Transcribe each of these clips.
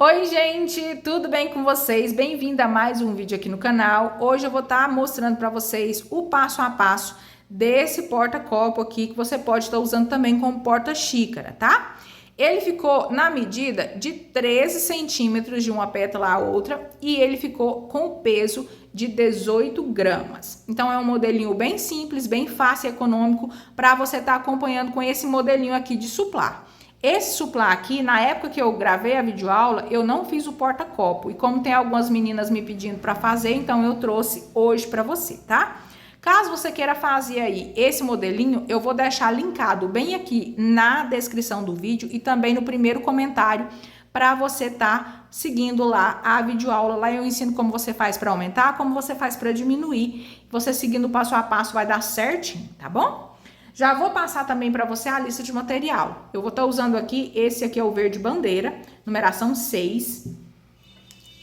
Oi, gente, tudo bem com vocês? Bem-vindo a mais um vídeo aqui no canal. Hoje eu vou estar mostrando para vocês o passo a passo desse porta-copo aqui que você pode estar usando também como porta-xícara, tá? Ele ficou na medida de 13 centímetros de uma pétala à outra e ele ficou com o peso de 18 gramas. Então é um modelinho bem simples, bem fácil e econômico para você estar acompanhando com esse modelinho aqui de suplar. Esse suplá aqui, na época que eu gravei a videoaula, eu não fiz o porta-copo. E como tem algumas meninas me pedindo para fazer, então eu trouxe hoje para você, tá? Caso você queira fazer aí esse modelinho, eu vou deixar linkado bem aqui na descrição do vídeo e também no primeiro comentário para você tá seguindo lá a videoaula. Lá eu ensino como você faz para aumentar, como você faz para diminuir. Você seguindo o passo a passo vai dar certinho, tá bom? Já vou passar também para você a lista de material. Eu vou estar usando aqui, esse aqui é o verde bandeira, numeração 6.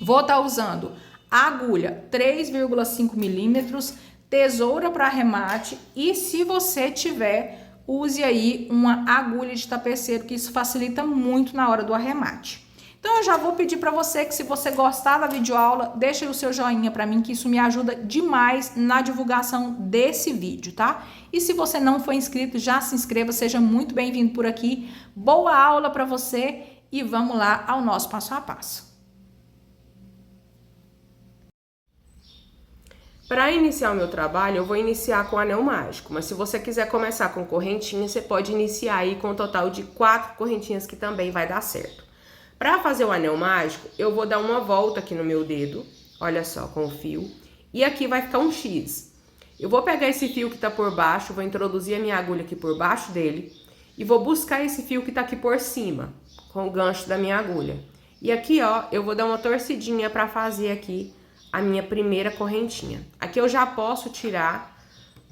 Vou estar usando a agulha 3,5 milímetros, tesoura para arremate e se você tiver, use aí uma agulha de tapeceiro, que isso facilita muito na hora do arremate. Então eu já vou pedir para você que, se você gostar da videoaula, deixa aí o seu joinha para mim, que isso me ajuda demais na divulgação desse vídeo, tá? E se você não for inscrito, já se inscreva, seja muito bem-vindo por aqui. Boa aula para você e vamos lá ao nosso passo a passo. Para iniciar o meu trabalho, eu vou iniciar com anel mágico, mas se você quiser começar com correntinha, você pode iniciar aí com um total de 4 correntinhas, que também vai dar certo. Para fazer o anel mágico, eu vou dar uma volta aqui no meu dedo, olha só, com o fio, e aqui vai ficar um X. Eu vou pegar esse fio que tá por baixo, vou introduzir a minha agulha aqui por baixo dele, e vou buscar esse fio que tá aqui por cima, com o gancho da minha agulha. E aqui, ó, eu vou dar uma torcidinha para fazer aqui a minha primeira correntinha. Aqui eu já posso tirar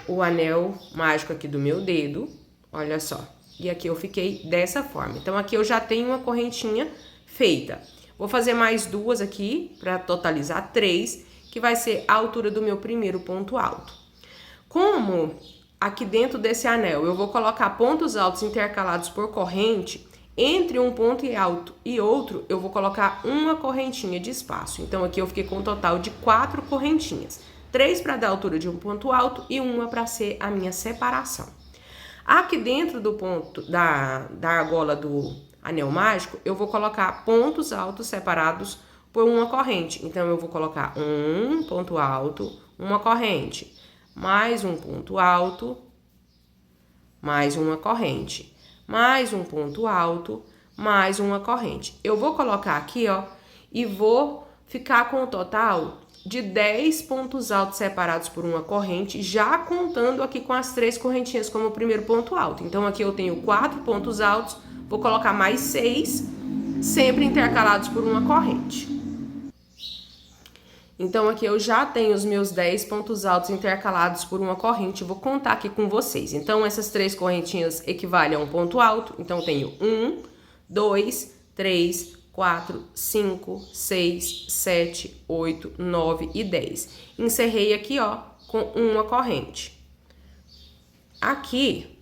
o anel mágico aqui do meu dedo, olha só. E aqui eu fiquei dessa forma. Então aqui eu já tenho uma correntinha feita. Vou fazer mais 2 aqui para totalizar 3, que vai ser a altura do meu primeiro ponto alto. Como aqui dentro desse anel eu vou colocar pontos altos intercalados por corrente, entre um ponto alto e outro, eu vou colocar uma correntinha de espaço. Então, aqui eu fiquei com um total de 4 correntinhas. 3 para dar a altura de um ponto alto e uma para ser a minha separação. Aqui dentro do ponto da argola do anel mágico, eu vou colocar pontos altos separados por uma corrente. Então, eu vou colocar um ponto alto, uma corrente, mais um ponto alto, mais uma corrente, mais um ponto alto, mais uma corrente. Eu vou colocar aqui, ó, e vou ficar com o total de 10 pontos altos separados por uma corrente, já contando aqui com as 3 correntinhas como o primeiro ponto alto. Então, aqui eu tenho 4 pontos altos, vou colocar mais 6, sempre intercalados por uma corrente. Então, aqui eu já tenho os meus 10 pontos altos intercalados por uma corrente, vou contar aqui com vocês. Então, essas 3 correntinhas equivalem a um ponto alto. Então, eu tenho 1, 2, 3, 4, 5, 6, 7, 8, 9 e 10. Encerrei aqui, ó, com uma corrente. Aqui,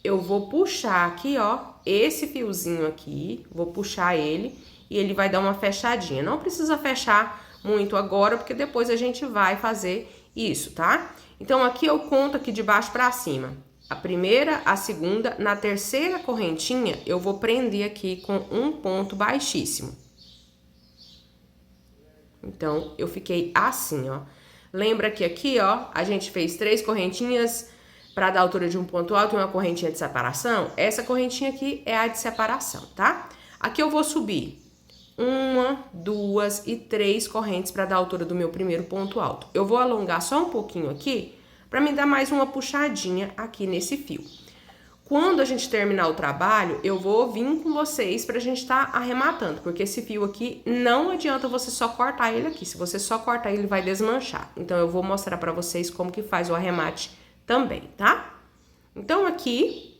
eu vou puxar aqui, ó, esse fiozinho aqui, vou puxar ele e ele vai dar uma fechadinha. Não precisa fechar muito agora, porque depois a gente vai fazer isso, tá? Então, aqui eu conto aqui de baixo pra cima. A primeira, a segunda, na terceira correntinha, eu vou prender aqui com um ponto baixíssimo. Então, eu fiquei assim, ó. Lembra que aqui, ó, a gente fez 3 correntinhas para dar a altura de um ponto alto e uma correntinha de separação? Essa correntinha aqui é a de separação, tá? Aqui eu vou subir 1, 2 e 3 correntes para dar a altura do meu primeiro ponto alto. Eu vou alongar só um pouquinho aqui para me dar mais uma puxadinha aqui nesse fio. Quando a gente terminar o trabalho, eu vou vir com vocês pra gente estar arrematando, porque esse fio aqui não adianta você só cortar ele aqui. Se você só cortar ele, vai desmanchar. Então, eu vou mostrar pra vocês como que faz o arremate também, tá? Então, aqui,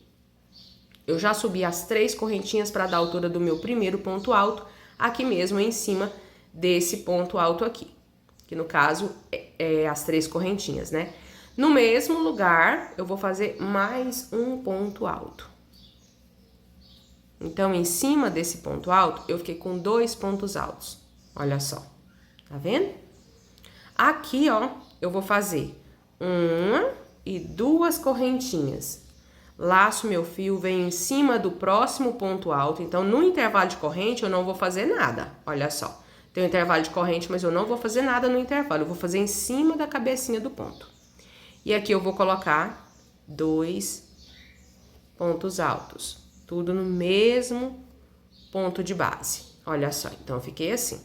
eu já subi as 3 correntinhas para dar a altura do meu primeiro ponto alto, aqui mesmo em cima desse ponto alto aqui, que no caso é as 3 correntinhas, né? No mesmo lugar, eu vou fazer mais um ponto alto. Então, em cima desse ponto alto, eu fiquei com 2 pontos altos. Olha só, tá vendo? Aqui, ó, eu vou fazer 1 e 2 correntinhas. Laço meu fio, venho em cima do próximo ponto alto. Então, no intervalo de corrente, eu não vou fazer nada. Olha só, tem um intervalo de corrente, mas eu não vou fazer nada no intervalo. Eu vou fazer em cima da cabecinha do ponto. E aqui eu vou colocar 2 pontos altos. Tudo no mesmo ponto de base. Olha só, então eu fiquei assim.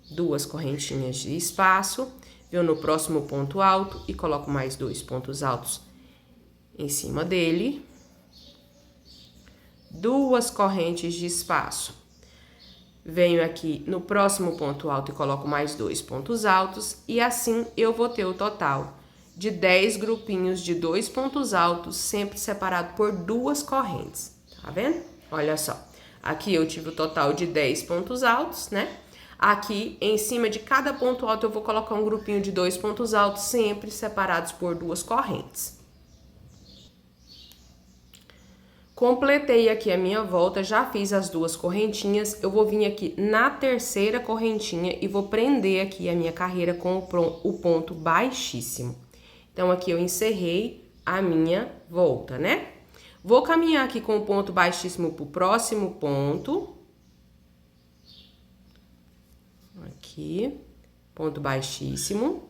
2 correntinhas de espaço, venho no próximo ponto alto e coloco mais 2 pontos altos em cima dele. 2 correntes de espaço. Venho aqui no próximo ponto alto e coloco mais 2 pontos altos. E assim eu vou ter o total de 10 grupinhos de 2 pontos altos, sempre separado por 2 correntes. Tá vendo? Olha só. Aqui eu tive o total de 10 pontos altos, né? Aqui, em cima de cada ponto alto, eu vou colocar um grupinho de 2 pontos altos, sempre separados por 2 correntes. Completei aqui a minha volta, já fiz as 2 correntinhas. Eu vou vir aqui na terceira correntinha e vou prender aqui a minha carreira com o ponto baixíssimo. Então, aqui eu encerrei a minha volta, né? Vou caminhar aqui com o ponto baixíssimo pro próximo ponto. Aqui, ponto baixíssimo,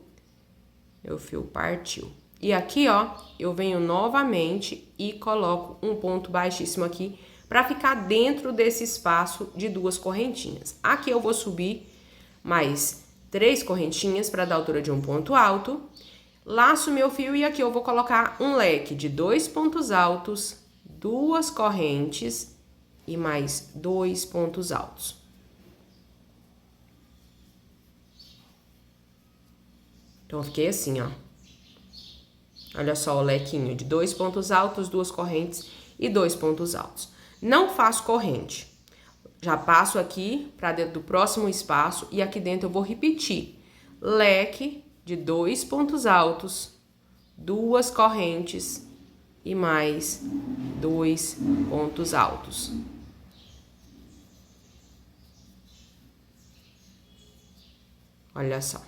meu fio partiu. E aqui, ó, eu venho novamente e coloco um ponto baixíssimo aqui para ficar dentro desse espaço de 2 correntinhas. Aqui eu vou subir mais 3 correntinhas para dar altura de um ponto alto. Laço meu fio e aqui eu vou colocar um leque de 2 pontos altos, 2 correntes e mais 2 pontos altos. Então, eu fiquei assim, ó. Olha só o lequinho de 2 pontos altos, 2 correntes e 2 pontos altos. Não faço corrente. Já passo aqui para dentro do próximo espaço e aqui dentro eu vou repetir. Leque de 2 pontos altos, 2 correntes e mais 2 pontos altos. Olha só.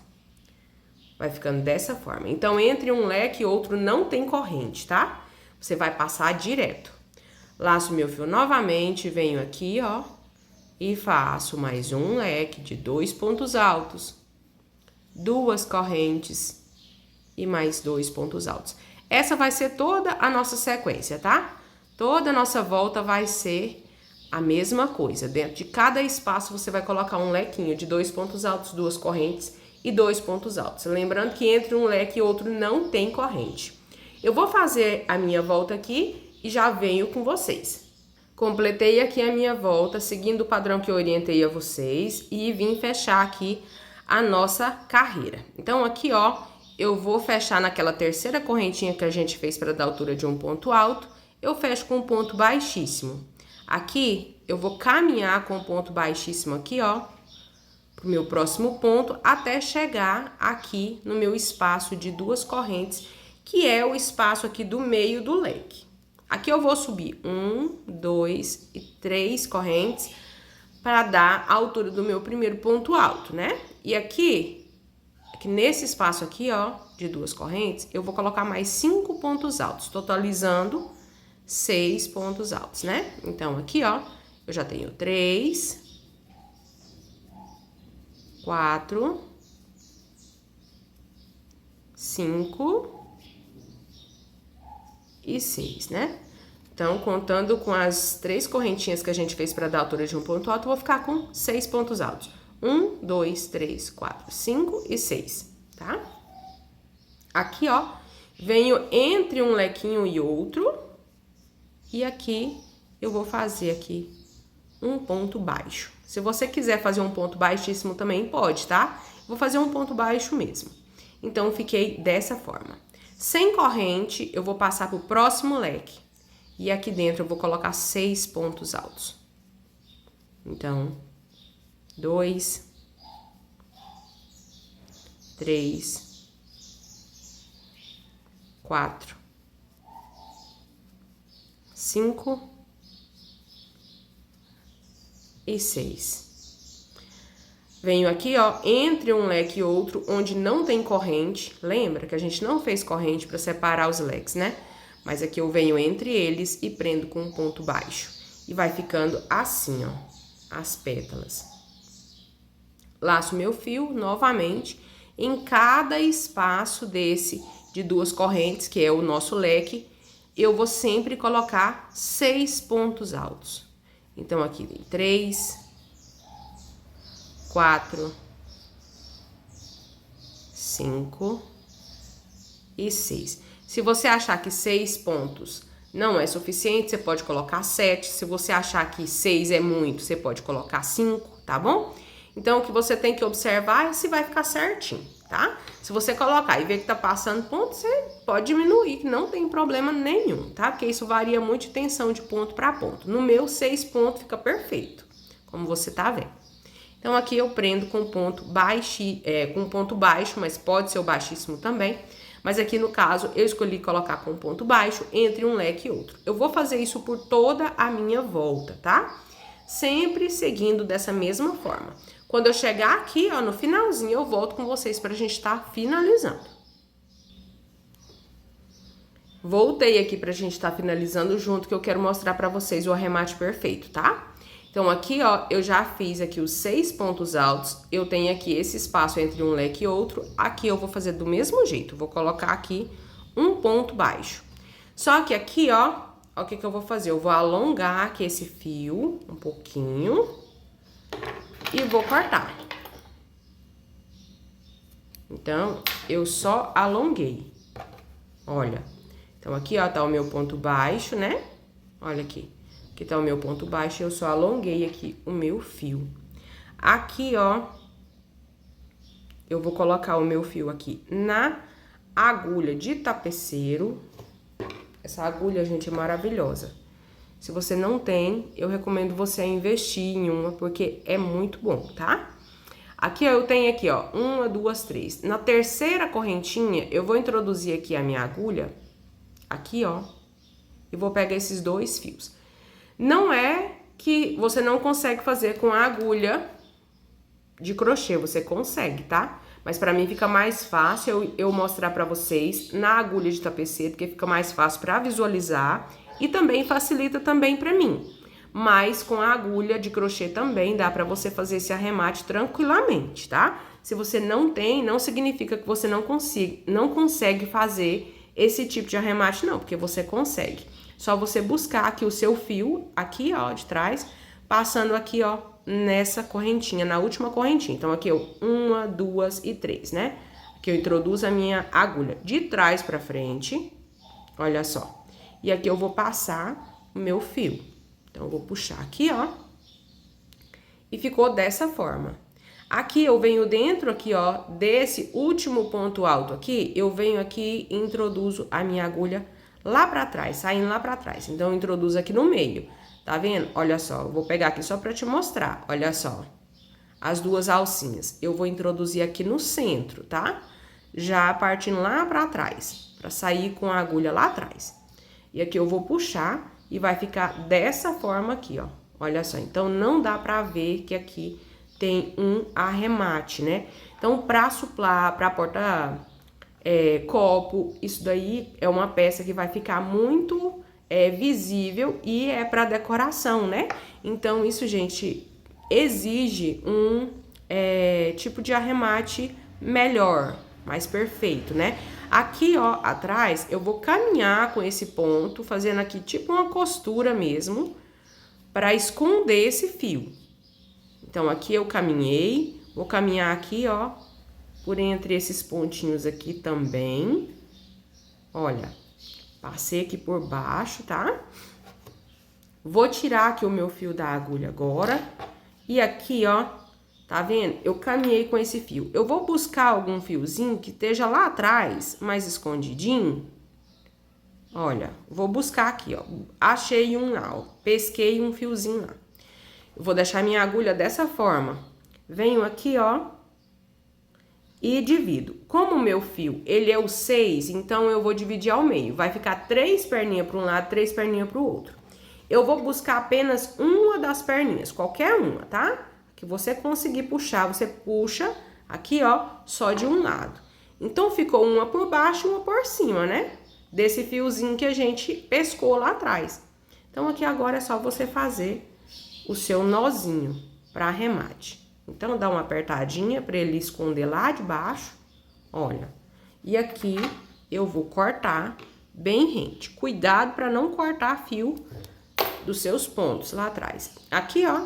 Vai ficando dessa forma. Então, entre um leque e outro não tem corrente, tá? Você vai passar direto. Laço meu fio novamente, venho aqui, ó, e faço mais um leque de 2 pontos altos, 2 correntes e mais 2 pontos altos. Essa vai ser toda a nossa sequência, tá? Toda a nossa volta vai ser a mesma coisa. Dentro de cada espaço, você vai colocar um lequinho de 2 pontos altos, 2 correntes e 2 pontos altos. Lembrando que entre um leque e outro não tem corrente. Eu vou fazer a minha volta aqui e já venho com vocês. Completei aqui a minha volta, seguindo o padrão que eu orientei a vocês e vim fechar aqui a nossa carreira. Então, aqui, ó, eu vou fechar naquela terceira correntinha que a gente fez para dar altura de um ponto alto, eu fecho com um ponto baixíssimo. Aqui, eu vou caminhar com um ponto baixíssimo aqui, ó, pro meu próximo ponto, até chegar aqui no meu espaço de 2 correntes, que é o espaço aqui do meio do leque. Aqui eu vou subir 1, 2 e 3 correntes para dar a altura do meu primeiro ponto alto, né? E aqui nesse espaço aqui, ó, de 2 correntes, eu vou colocar mais 5 pontos altos, totalizando 6 pontos altos, né? Então, aqui, ó, eu já tenho 3, 4, 5 e 6, né? Então, contando com as 3 correntinhas que a gente fez para dar a altura de um ponto alto, eu vou ficar com 6 pontos altos. 1, 2, 3, 4, 5 e 6, tá? Aqui, ó, venho entre um lequinho e outro. E aqui, eu vou fazer aqui um ponto baixo. Se você quiser fazer um ponto baixíssimo também pode, tá? Vou fazer um ponto baixo mesmo. Então, fiquei dessa forma. Sem corrente, eu vou passar pro próximo leque. E aqui dentro eu vou colocar 6 pontos altos. Então, 2, 3, 4, 5 e 6. Venho aqui, ó, entre um leque e outro, onde não tem corrente. Lembra que a gente não fez corrente para separar os leques, né? Mas aqui eu venho entre eles e prendo com um ponto baixo. E vai ficando assim, ó, as pétalas. Laço meu fio novamente em cada espaço desse de 2 correntes, que é o nosso leque, eu vou sempre colocar 6 pontos altos. Então, aqui vem 3, 4, 5 e 6. Se você achar que 6 pontos não é suficiente, você pode colocar 7. Se você achar que 6 é muito, você pode colocar 5, tá bom? Então, o que você tem que observar é se vai ficar certinho, tá? Se você colocar e ver que tá passando ponto, você pode diminuir, que não tem problema nenhum, tá? Porque isso varia muito de tensão de ponto para ponto. No meu, 6 pontos fica perfeito, como você tá vendo. Então, aqui eu prendo com ponto baixo, mas pode ser o baixíssimo também. Mas aqui, no caso, eu escolhi colocar com ponto baixo entre um leque e outro. Eu vou fazer isso por toda a minha volta, tá? Sempre seguindo dessa mesma forma. Quando eu chegar aqui, ó, no finalzinho, eu volto com vocês pra gente estar finalizando. Voltei aqui pra gente estar finalizando junto, que eu quero mostrar pra vocês o arremate perfeito, tá? Então, aqui, ó, eu já fiz aqui os 6 pontos altos. Eu tenho aqui esse espaço entre um leque e outro. Aqui eu vou fazer do mesmo jeito. Vou colocar aqui um ponto baixo. Só que aqui, ó, o que eu vou fazer? Eu vou alongar aqui esse fio um pouquinho e vou cortar. Então, eu só alonguei. Olha. Então, aqui, ó, tá o meu ponto baixo, né? Olha aqui. Aqui tá o meu ponto baixo, eu só alonguei aqui o meu fio. Aqui, ó, eu vou colocar o meu fio aqui na agulha de tapeceiro. Essa agulha, gente, é maravilhosa. Se você não tem, eu recomendo você investir em uma, porque é muito bom, tá? Aqui, ó, eu tenho aqui, ó, 1, 2, 3. Na terceira correntinha, eu vou introduzir aqui a minha agulha, aqui, ó, e vou pegar esses 2 fios. Não é que você não consegue fazer com a agulha de crochê, você consegue, tá? Mas pra mim fica mais fácil eu mostrar pra vocês na agulha de tapeceiro, porque fica mais fácil pra visualizar e também facilita também pra mim. Mas com a agulha de crochê também dá pra você fazer esse arremate tranquilamente, tá? Se você não tem, não significa que você não consegue fazer esse tipo de arremate, não, porque você consegue. Só você buscar aqui o seu fio, aqui, ó, de trás, passando aqui, ó, nessa correntinha, na última correntinha. Então, aqui, ó, 1, 2 e 3, né? Aqui eu introduzo a minha agulha de trás pra frente, olha só. E aqui eu vou passar o meu fio. Então, eu vou puxar aqui, ó, e ficou dessa forma. Aqui eu venho dentro aqui, ó, desse último ponto alto aqui, eu venho aqui e introduzo a minha agulha lá pra trás, saindo lá pra trás. Então, eu introduzo aqui no meio, tá vendo? Olha só, eu vou pegar aqui só pra te mostrar, olha só. As 2 alcinhas, eu vou introduzir aqui no centro, tá? Já partindo lá pra trás, pra sair com a agulha lá atrás. E aqui eu vou puxar e vai ficar dessa forma aqui, ó. Olha só, então, não dá pra ver que aqui tem um arremate, né? Então, pra suplar, pra porta... copo, isso daí é uma peça que vai ficar muito visível e é para decoração, né? Então, isso, gente, exige um tipo de arremate melhor, mais perfeito, né? Aqui, ó, atrás, eu vou caminhar com esse ponto, fazendo aqui tipo uma costura mesmo, para esconder esse fio. Então, aqui eu caminhei, vou caminhar aqui, ó, por entre esses pontinhos aqui também. Olha, passei aqui por baixo, tá? Vou tirar aqui o meu fio da agulha agora. E aqui, ó, tá vendo? Eu caminhei com esse fio. Eu vou buscar algum fiozinho que esteja lá atrás, mais escondidinho. Olha, vou buscar aqui, ó. Achei um lá, ó. Pesquei um fiozinho lá. Eu vou deixar minha agulha dessa forma. Venho aqui, ó, e divido. Como o meu fio, ele é o 6, então eu vou dividir ao meio. Vai ficar 3 perninhas para um lado, 3 perninhas para o outro. Eu vou buscar apenas uma das perninhas, qualquer uma, tá? Que você conseguir puxar, você puxa aqui, ó, só de um lado. Então, ficou uma por baixo e uma por cima, né? Desse fiozinho que a gente pescou lá atrás. Então, aqui agora é só você fazer o seu nozinho para arremate. Então, dá uma apertadinha para ele esconder lá de baixo, olha. E aqui eu vou cortar bem rente. Cuidado para não cortar fio dos seus pontos lá atrás. Aqui, ó,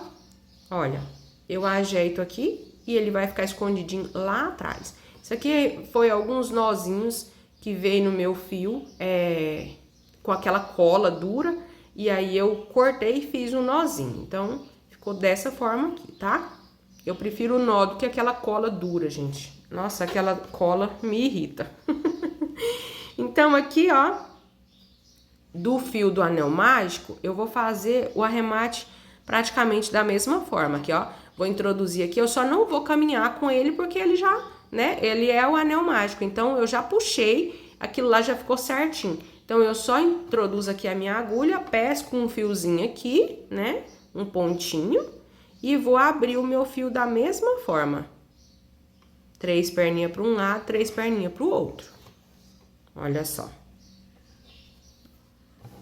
olha, eu ajeito aqui e ele vai ficar escondidinho lá atrás. Isso aqui foi alguns nozinhos que veio no meu fio com aquela cola dura. E aí eu cortei e fiz um nozinho. Então, ficou dessa forma aqui, tá? Eu prefiro o nó do que aquela cola dura, gente. Nossa, aquela cola me irrita. Então, aqui, ó, do fio do anel mágico, eu vou fazer o arremate praticamente da mesma forma. Aqui, ó, vou introduzir aqui. Eu só não vou caminhar com ele porque ele já, né, ele é o anel mágico. Então, eu já puxei, aquilo lá já ficou certinho. Então, eu só introduzo aqui a minha agulha, pesco um fiozinho aqui, né, um pontinho, e vou abrir o meu fio da mesma forma. 3 perninhas para um lado, 3 perninhas para o outro. Olha só.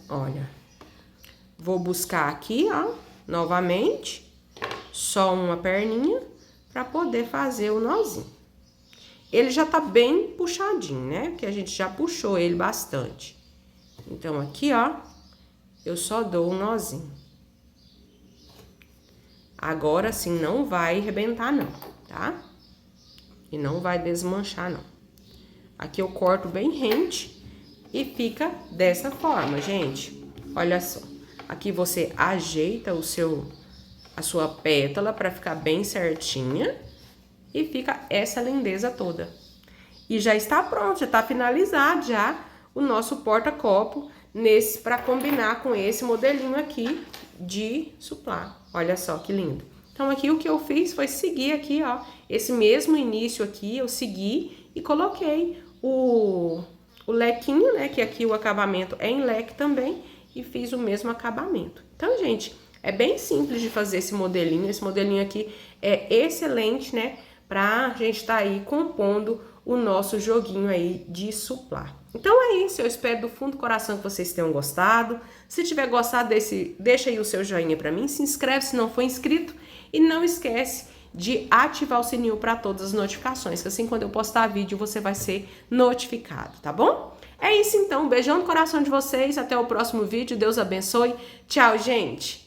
Olha. Vou buscar aqui, ó, novamente, só uma perninha para poder fazer o nozinho. Ele já tá bem puxadinho, né, porque a gente já puxou ele bastante. Então, aqui, ó, eu só dou um nozinho. Agora, assim, não vai arrebentar, não, tá? E não vai desmanchar, não. Aqui eu corto bem rente e fica dessa forma, gente. Olha só. Aqui você ajeita a sua pétala para ficar bem certinha e fica essa lindeza toda. E já está pronto, já está finalizado já o nosso porta-copo nesse para combinar com esse modelinho aqui de suplá. Olha só que lindo. Então, aqui o que eu fiz foi seguir aqui, ó, esse mesmo início aqui, eu segui e coloquei o lequinho, né, que aqui o acabamento é em leque também, e fiz o mesmo acabamento. Então, gente, é bem simples de fazer esse modelinho aqui é excelente, né, pra gente tá aí compondo o nosso joguinho aí de suplá. Então é isso, eu espero do fundo do coração que vocês tenham gostado. Se tiver gostado deixa aí o seu joinha pra mim, se inscreve se não for inscrito e não esquece de ativar o sininho para todas as notificações, que assim quando eu postar vídeo você vai ser notificado, tá bom? É isso então, um beijão no coração de vocês, até o próximo vídeo, Deus abençoe, tchau, gente!